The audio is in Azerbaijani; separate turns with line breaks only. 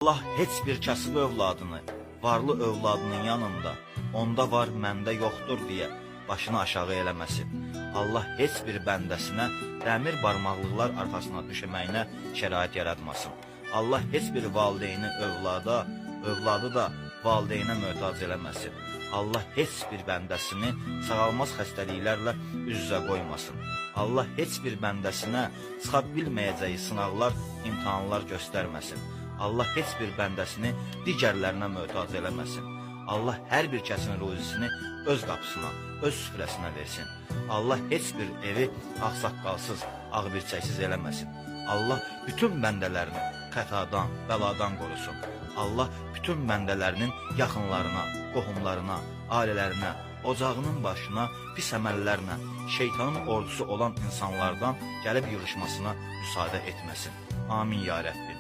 Allah heç bir kasıb övladını, varlı övladının yanında, onda var, məndə yoxdur deyə başını aşağı eləməsin. Allah heç bir bəndəsinə dəmir barmaqlıqlar arxasına düşməyinə şərait yaratmasın. Allah heç bir valideyni övlada, övladı da valideynə möhtac eləməsin. Allah heç bir bəndəsini sağalmaz xəstəliklərlə üz-üzə qoymasın. Allah heç bir bəndəsinə çıxa bilməyəcəyi sınaqlar, imtahanlar göstərməsin. Allah heç bir bəndəsini digərlərinə möhtac eləməsin. Allah hər bir kəsin ruzisini öz qapısına, öz süfrəsinə versin. Allah heç bir evi ağsaqqalsız, ağbirçəksiz eləməsin. Allah bütün bəndələrini xətadan, bəladan qorusun. Allah bütün bəndələrinin yaxınlarına, qohumlarına, ailələrinə, ocağının başına pis əməllərlə, şeytanın ordusu olan insanlardan gəlib yığışmasına müsaade etməsin. Amin ya Rəbbim.